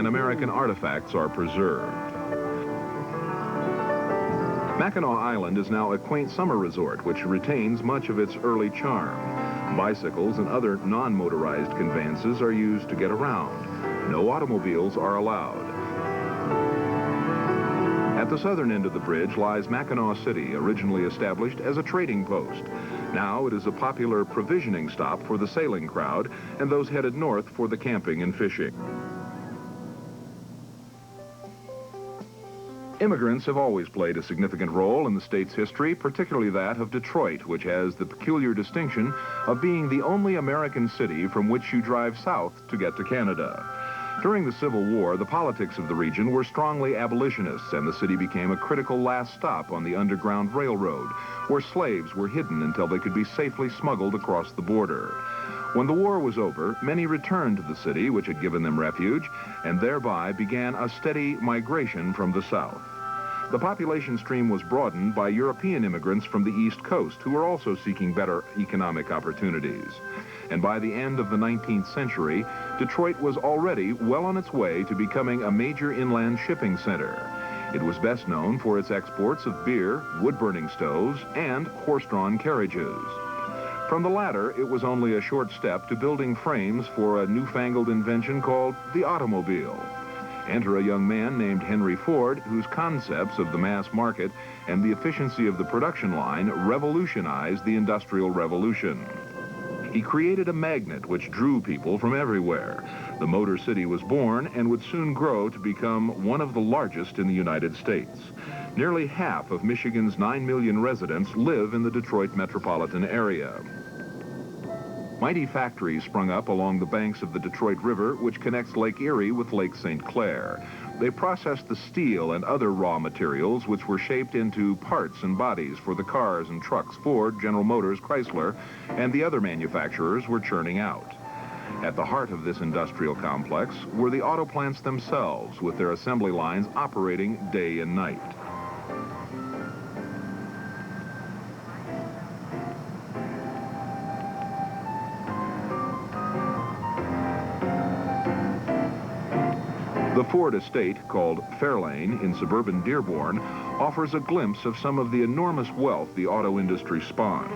and American artifacts are preserved. Mackinac Island is now a quaint summer resort which retains much of its early charm. Bicycles and other non-motorized conveyances are used to get around. No automobiles are allowed. At the southern end of the bridge lies Mackinac City, originally established as a trading post. Now it is a popular provisioning stop for the sailing crowd and those headed north for the camping and fishing. Immigrants have always played a significant role in the state's history, particularly that of Detroit, which has the peculiar distinction of being the only American city from which you drive south to get to Canada. During the Civil War, the politics of the region were strongly abolitionists, and the city became a critical last stop on the Underground Railroad, where slaves were hidden until they could be safely smuggled across the border. When the war was over, many returned to the city, which had given them refuge, and thereby began a steady migration from the south. The population stream was broadened by European immigrants from the East Coast, who were also seeking better economic opportunities. And by the end of the 19th century, Detroit was already well on its way to becoming a major inland shipping center. It was best known for its exports of beer, wood-burning stoves, and horse-drawn carriages. From the latter, it was only a short step to building frames for a newfangled invention called the automobile. Enter a young man named Henry Ford, whose concepts of the mass market and the efficiency of the production line revolutionized the Industrial Revolution. He created a magnet which drew people from everywhere. The Motor City was born and would soon grow to become one of the largest in the United States. Nearly half of Michigan's 9 million residents live in the Detroit metropolitan area. Mighty factories sprung up along the banks of the Detroit River, which connects Lake Erie with Lake St. Clair. They processed the steel and other raw materials which were shaped into parts and bodies for the cars and trucks Ford, General Motors, Chrysler, and the other manufacturers were churning out. At the heart of this industrial complex were the auto plants themselves, with their assembly lines operating day and night. The Ford estate, called Fairlane in suburban Dearborn, offers a glimpse of some of the enormous wealth the auto industry spawned.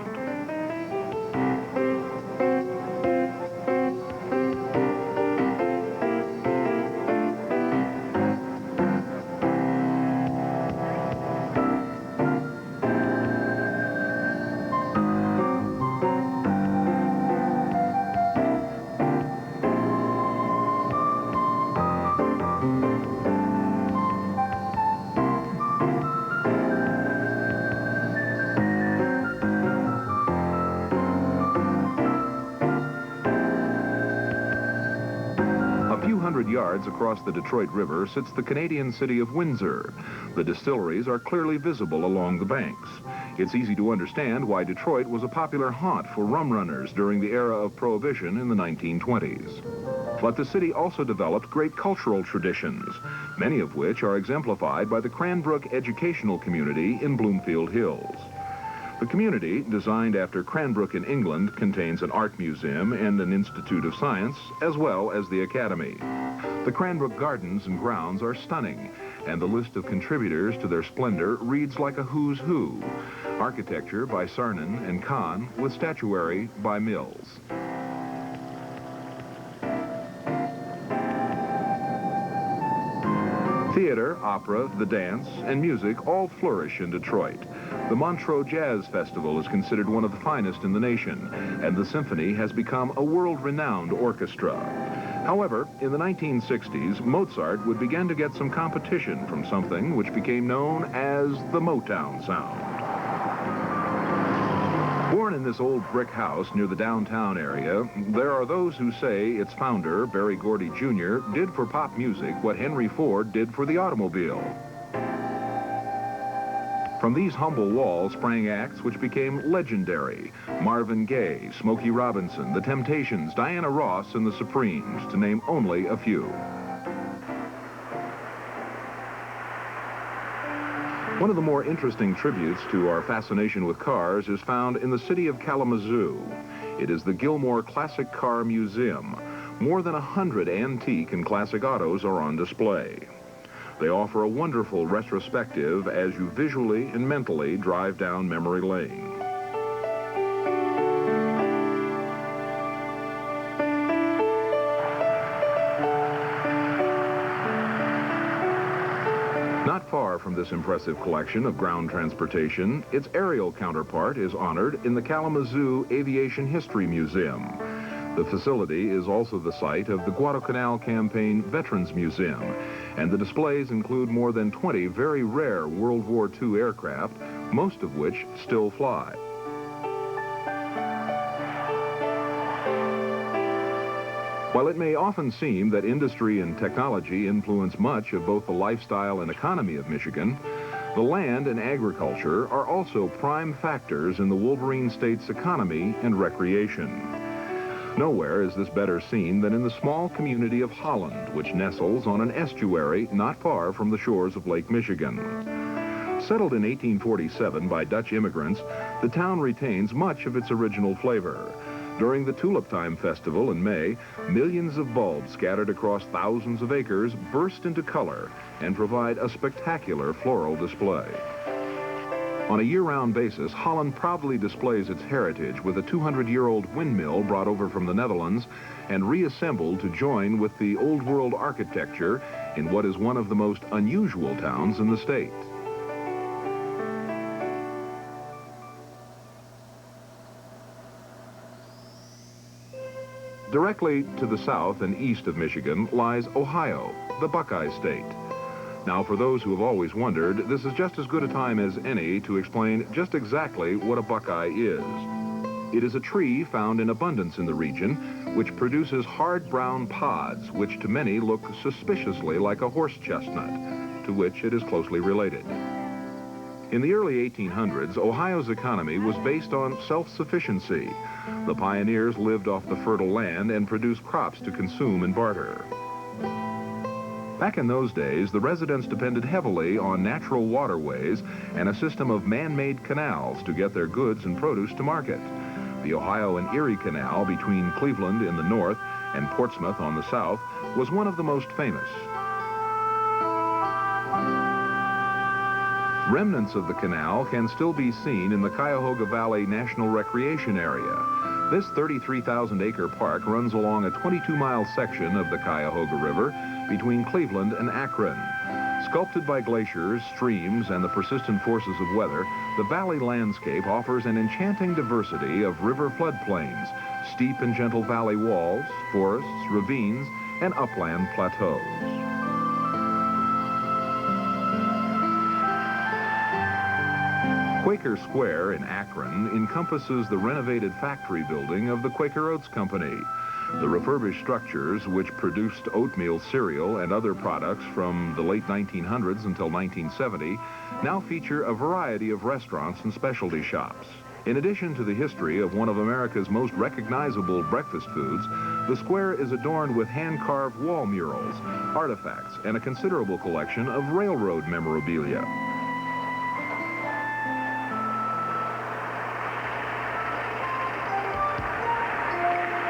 Yards across the Detroit River sits the Canadian city of Windsor. The distilleries are clearly visible along the banks. It's easy to understand why Detroit was a popular haunt for rum runners during the era of Prohibition in the 1920s. But the city also developed great cultural traditions, many of which are exemplified by the Cranbrook Educational Community in Bloomfield Hills. The community, designed after Cranbrook in England, contains an art museum and an institute of science, as well as the academy. The Cranbrook gardens and grounds are stunning, and the list of contributors to their splendor reads like a who's who. Architecture by Sarnon and Kahn, with statuary by Mills. Theater, opera, the dance, and music all flourish in Detroit. The Montreux Jazz Festival is considered one of the finest in the nation, and the symphony has become a world-renowned orchestra. However, in the 1960s, Mozart would begin to get some competition from something which became known as the Motown sound. Born in this old brick house near the downtown area, there are those who say its founder, Berry Gordy Jr., did for pop music what Henry Ford did for the automobile. From these humble walls sprang acts which became legendary: Marvin Gaye, Smokey Robinson, The Temptations, Diana Ross, and the Supremes, to name only a few. One of the more interesting tributes to our fascination with cars is found in the city of Kalamazoo. It is the Gilmore Classic Car Museum, More than 100 antique and classic autos are on display. They offer a wonderful retrospective as you visually and mentally drive down memory lane. Not far from this impressive collection of ground transportation, its aerial counterpart is honored in the Kalamazoo Aviation History Museum. The facility is also the site of the Guadalcanal Campaign Veterans Museum, and the displays include more than 20 very rare World War II aircraft, most of which still fly. While it may often seem that industry and technology influence much of both the lifestyle and economy of Michigan, the land and agriculture are also prime factors in the Wolverine State's economy and recreation. Nowhere is this better seen than in the small community of Holland, which nestles on an estuary not far from the shores of Lake Michigan. Settled in 1847 by Dutch immigrants, the town retains much of its original flavor. During the Tulip Time Festival in May, millions of bulbs scattered across thousands of acres burst into color and provide a spectacular floral display. On a year-round basis, Holland proudly displays its heritage with a 200-year-old windmill brought over from the Netherlands and reassembled to join with the Old World architecture in what is one of the most unusual towns in the state. Directly to the south and east of Michigan lies Ohio, the Buckeye State. Now, for those who have always wondered, this is just as good a time as any to explain just exactly what a buckeye is. It is a tree found in abundance in the region, which produces hard brown pods, which to many look suspiciously like a horse chestnut, to which it is closely related. In the early 1800s, Ohio's economy was based on self-sufficiency. The pioneers lived off the fertile land and produced crops to consume and barter. Back in those days, the residents depended heavily on natural waterways and a system of man-made canals to get their goods and produce to market. The Ohio and Erie Canal between Cleveland in the north and Portsmouth on the south was one of the most famous. Remnants of the canal can still be seen in the Cuyahoga Valley National Recreation Area. This 33,000-acre park runs along a 22-mile section of the Cuyahoga River between Cleveland and Akron. Sculpted by glaciers, streams, and the persistent forces of weather, the valley landscape offers an enchanting diversity of river floodplains, steep and gentle valley walls, forests, ravines, and upland plateaus. Quaker Square in Akron encompasses the renovated factory building of the Quaker Oats Company. The refurbished structures, which produced oatmeal cereal and other products from the late 1900s until 1970, now feature a variety of restaurants and specialty shops. In addition to the history of one of America's most recognizable breakfast foods, the square is adorned with hand-carved wall murals, artifacts, and a considerable collection of railroad memorabilia.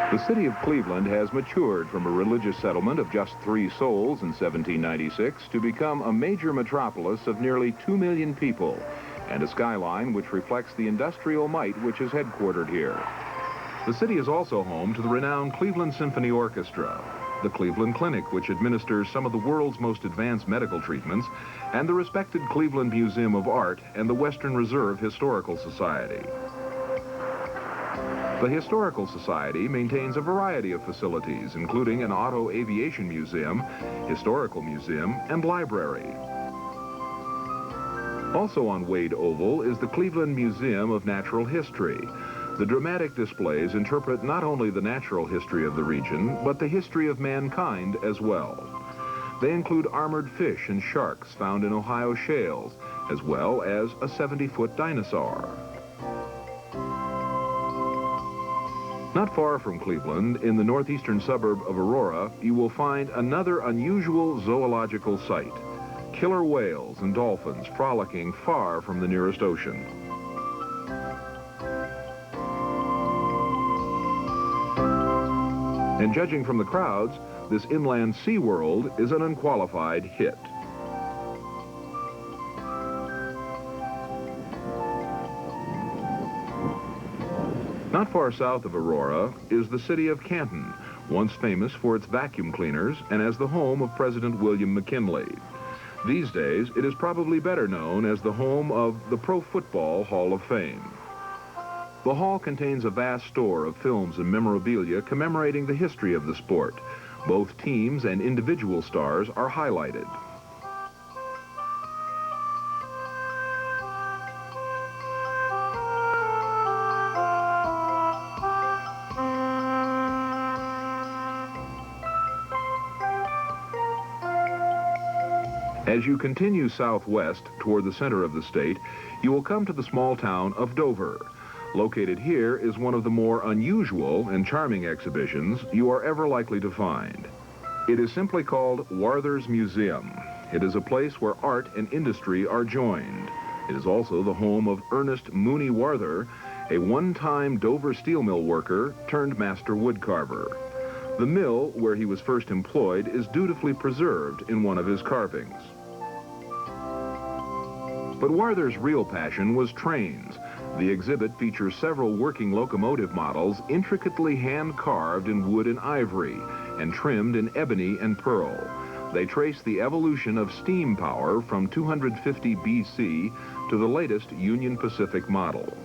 The city of Cleveland has matured from a religious settlement of just 3 souls in 1796 to become a major metropolis of nearly 2 million people and a skyline which reflects the industrial might which is headquartered here. The city is also home to the renowned Cleveland Symphony Orchestra, the Cleveland Clinic, which administers some of the world's most advanced medical treatments, and the respected Cleveland Museum of Art and the Western Reserve Historical Society. The Historical Society maintains a variety of facilities, including an auto aviation museum, historical museum, and library. Also on Wade Oval is the Cleveland Museum of Natural History. The dramatic displays interpret not only the natural history of the region, but the history of mankind as well. They include armored fish and sharks found in Ohio shales, as well as a 70-foot dinosaur. Not far from Cleveland, in the northeastern suburb of Aurora, you will find another unusual zoological site. Killer whales and dolphins frolicking far from the nearest ocean. And judging from the crowds, this inland SeaWorld is an unqualified hit. Not far south of Aurora is the city of Canton, once famous for its vacuum cleaners and as the home of President William McKinley. These days, it is probably better known as the home of the Pro Football Hall of Fame. The hall contains a vast store of films and memorabilia commemorating the history of the sport. Both teams and individual stars are highlighted. As you continue southwest toward the center of the state, you will come to the small town of Dover. Located here is one of the more unusual and charming exhibitions you are ever likely to find. It is simply called Warther's Museum. It is a place where art and industry are joined. It is also the home of Ernest Mooney Warther, a one-time Dover steel mill worker turned master woodcarver. The mill where he was first employed is dutifully preserved in one of his carvings. But Warther's real passion was trains. The exhibit features several working locomotive models intricately hand-carved in wood and ivory and trimmed in ebony and pearl. They trace the evolution of steam power from 250 BC to the latest Union Pacific model.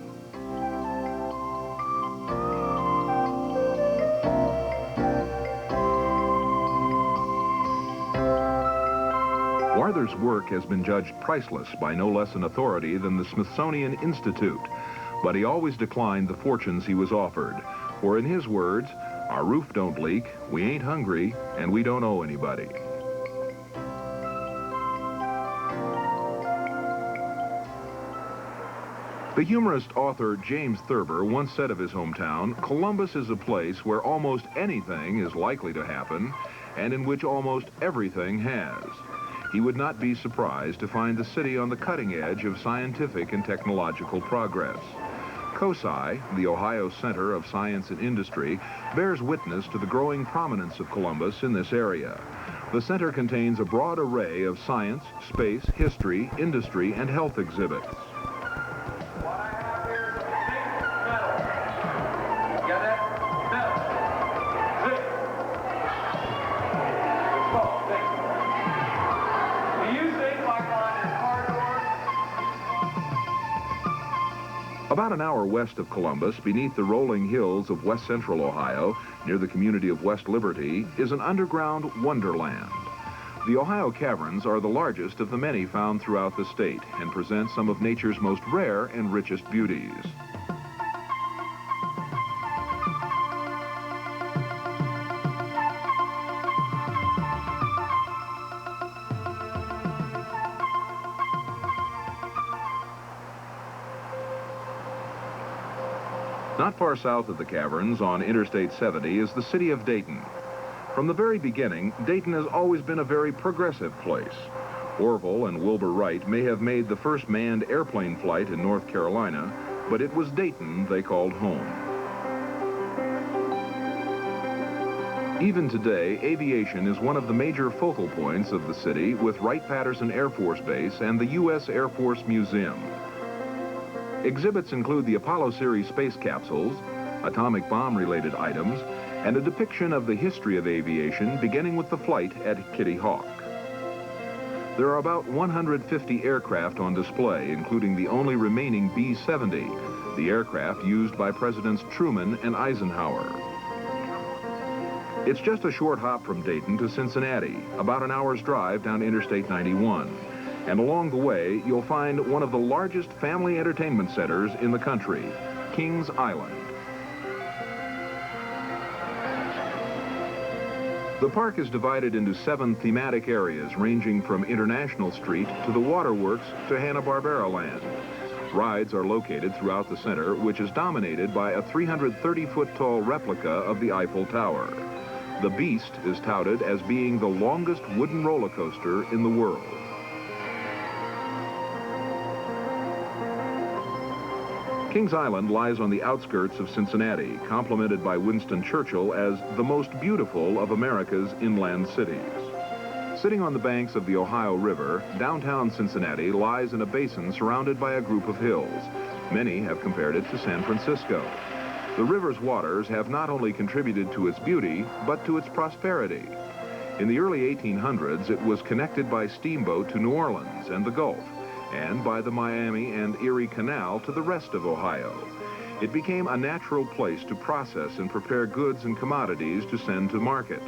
Warther's work has been judged priceless by no less an authority than the Smithsonian Institute, but he always declined the fortunes he was offered. For in his words, "Our roof don't leak, we ain't hungry, and we don't owe anybody." The humorist author James Thurber once said of his hometown, "Columbus is a place where almost anything is likely to happen, and in which almost everything has." He would not be surprised to find the city on the cutting edge of scientific and technological progress. COSI, the Ohio Center of Science and Industry, bears witness to the growing prominence of Columbus in this area. The center contains a broad array of science, space, history, industry, and health exhibits. About an hour west of Columbus, beneath the rolling hills of west central Ohio, near the community of West Liberty, is an underground wonderland. The Ohio caverns are the largest of the many found throughout the state and present some of nature's most rare and richest beauties. Not far south of the caverns, on Interstate 70, is the city of Dayton. From the very beginning, Dayton has always been a very progressive place. Orville and Wilbur Wright may have made the first manned airplane flight in North Carolina, but it was Dayton they called home. Even today, aviation is one of the major focal points of the city, with Wright-Patterson Air Force Base and the U.S. Air Force Museum. Exhibits include the Apollo series space capsules, atomic bomb-related items, and a depiction of the history of aviation, beginning with the flight at Kitty Hawk. There are about 150 aircraft on display, including the only remaining B-70, the aircraft used by Presidents Truman and Eisenhower. It's just a short hop from Dayton to Cincinnati, about an hour's drive down Interstate 91. And along the way, you'll find one of the largest family entertainment centers in the country, Kings Island. The park is divided into 7 thematic areas, ranging from International Street to the Waterworks to Hanna-Barbera Land. Rides are located throughout the center, which is dominated by a 330-foot-tall replica of the Eiffel Tower. The Beast is touted as being the longest wooden roller coaster in the world. Kings Island lies on the outskirts of Cincinnati, complimented by Winston Churchill as the most beautiful of America's inland cities. Sitting on the banks of the Ohio River, downtown Cincinnati lies in a basin surrounded by a group of hills. Many have compared it to San Francisco. The river's waters have not only contributed to its beauty, but to its prosperity. In the early 1800s, it was connected by steamboat to New Orleans and the Gulf, and by the Miami and Erie Canal to the rest of Ohio. It became a natural place to process and prepare goods and commodities to send to market,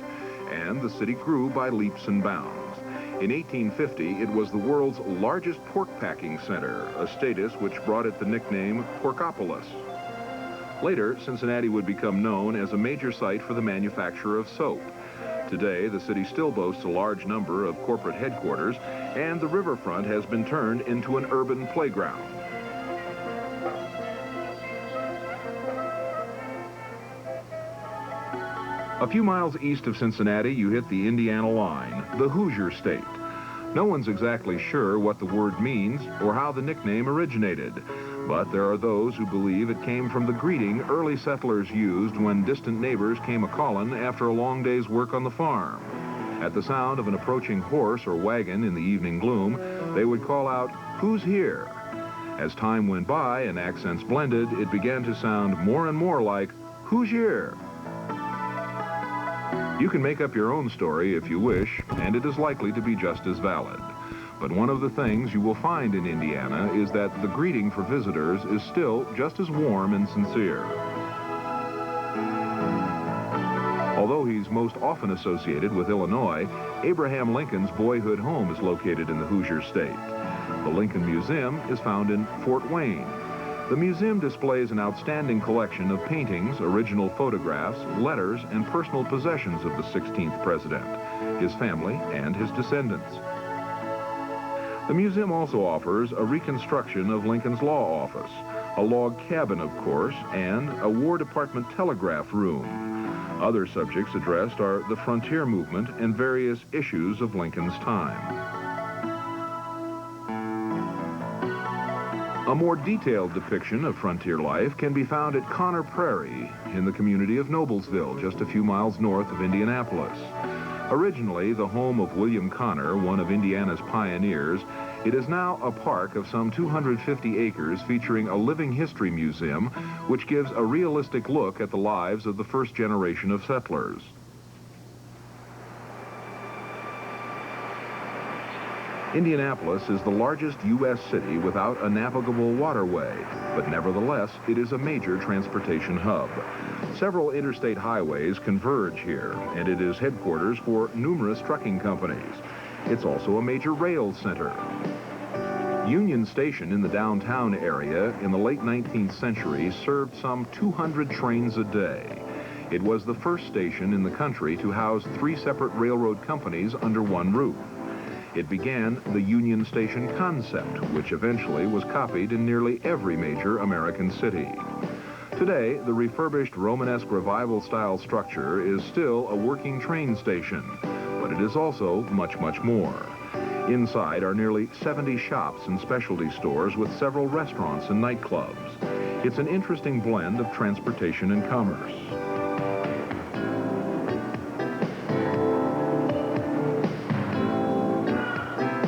and the city grew by leaps and bounds. In 1850, it was the world's largest pork packing center, a status which brought it the nickname Porkopolis. Later, Cincinnati would become known as a major site for the manufacture of soap. Today, the city still boasts a large number of corporate headquarters, and the riverfront has been turned into an urban playground. A few miles east of Cincinnati, you hit the Indiana line, the Hoosier State. No one's exactly sure what the word means or how the nickname originated, but there are those who believe it came from the greeting early settlers used when distant neighbors came a-callin' after a long day's work on the farm. At the sound of an approaching horse or wagon in the evening gloom, they would call out, "Who's here?" As time went by and accents blended, it began to sound more and more like, "Who's here?" You can make up your own story if you wish, and it is likely to be just as valid. But one of the things you will find in Indiana is that the greeting for visitors is still just as warm and sincere. Although he's most often associated with Illinois, Abraham Lincoln's boyhood home is located in the Hoosier State. The Lincoln Museum is found in Fort Wayne. The museum displays an outstanding collection of paintings, original photographs, letters, and personal possessions of the 16th president, his family, and his descendants. The museum also offers a reconstruction of Lincoln's law office, a log cabin, of course, and a War Department telegraph room. Other subjects addressed are the frontier movement and various issues of Lincoln's time. A more detailed depiction of frontier life can be found at Conner Prairie in the community of Noblesville, just a few miles north of Indianapolis. Originally the home of William Conner, one of Indiana's pioneers, it is now a park of some 250 acres featuring a living history museum which gives a realistic look at the lives of the first generation of settlers. Indianapolis is the largest U.S. city without a navigable waterway, but nevertheless, it is a major transportation hub. Several interstate highways converge here, and it is headquarters for numerous trucking companies. It's also a major rail center. Union Station in the downtown area in the late 19th century served some 200 trains a day. It was the first station in the country to house 3 separate railroad companies under one roof. It began the Union Station concept, which eventually was copied in nearly every major American city. Today, the refurbished Romanesque Revival-style structure is still a working train station, but it is also much, much more. Inside are nearly 70 shops and specialty stores with several restaurants and nightclubs. It's an interesting blend of transportation and commerce.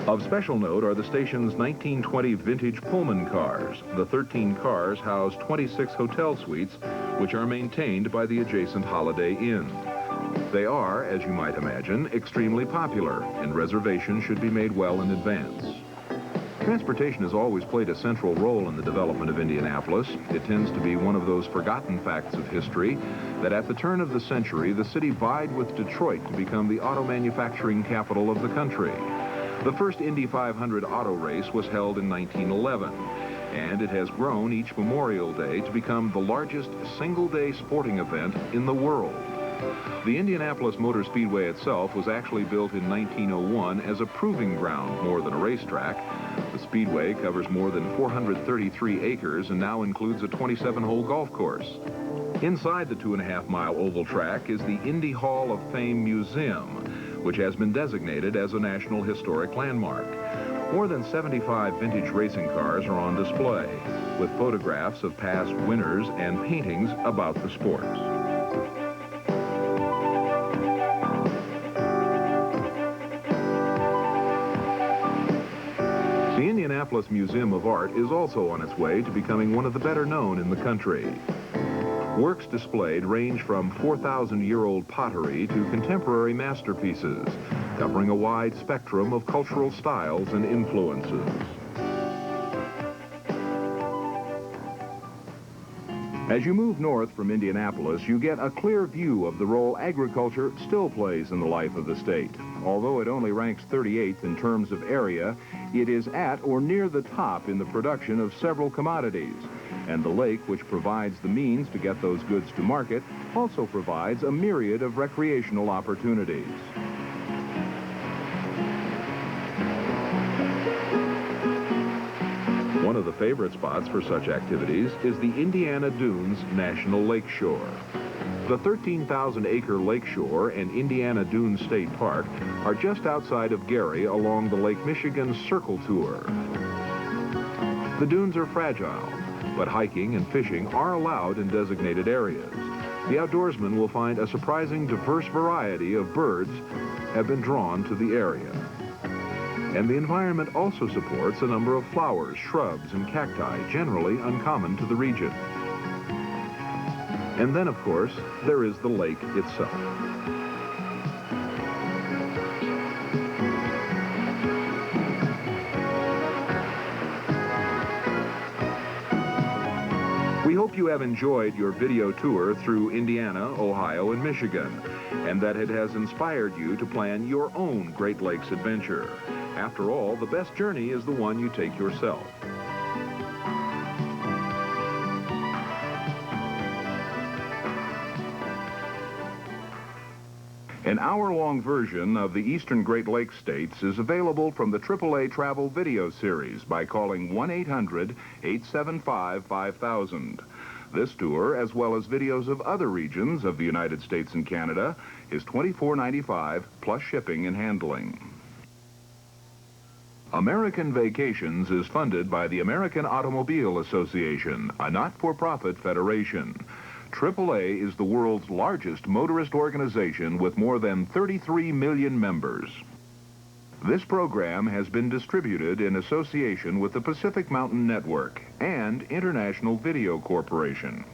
Of special note are the station's 1920 vintage Pullman cars. The 13 cars house 26 hotel suites, which are maintained by the adjacent Holiday Inn. They are, as you might imagine, extremely popular, and reservations should be made well in advance. Transportation has always played a central role in the development of Indianapolis. It tends to be one of those forgotten facts of history that at the turn of the century, the city vied with Detroit to become the auto manufacturing capital of the country. The first Indy 500 auto race was held in 1911, and it has grown each Memorial Day to become the largest single-day sporting event in the world. The Indianapolis Motor Speedway itself was actually built in 1901 as a proving ground more than a racetrack. The speedway covers more than 433 acres and now includes a 27-hole golf course. Inside the 2.5-mile oval track is the Indy Hall of Fame Museum, which has been designated as a National Historic Landmark. More than 75 vintage racing cars are on display, with photographs of past winners and paintings about the sport. The Indianapolis Museum of Art is also on its way to becoming one of the better known in the country. Works displayed range from 4,000-year-old pottery to contemporary masterpieces, covering a wide spectrum of cultural styles and influences. As you move north from Indianapolis, you get a clear view of the role agriculture still plays in the life of the state. Although it only ranks 38th in terms of area, it is at or near the top in the production of several commodities. And the lake, which provides the means to get those goods to market, also provides a myriad of recreational opportunities. One of the favorite spots for such activities is the Indiana Dunes National Lakeshore. The 13,000-acre lakeshore and Indiana Dunes State Park are just outside of Gary along the Lake Michigan Circle Tour. The dunes are fragile, but hiking and fishing are allowed in designated areas. The outdoorsman will find a surprising diverse variety of birds have been drawn to the area. And the environment also supports a number of flowers, shrubs, and cacti, generally uncommon to the region. And then, of course, there is the lake itself. We hope you have enjoyed your video tour through Indiana, Ohio, and Michigan, and that it has inspired you to plan your own Great Lakes adventure. After all, the best journey is the one you take yourself. An hour-long version of the Eastern Great Lakes states is available from the AAA Travel Video Series by calling 1-800-875-5000. This tour, as well as videos of other regions of the United States and Canada, is $24.95 plus shipping and handling. American Vacations is funded by the American Automobile Association, a not-for-profit federation. AAA is the world's largest motorist organization with more than 33 million members. This program has been distributed in association with the Pacific Mountain Network and International Video Corporation.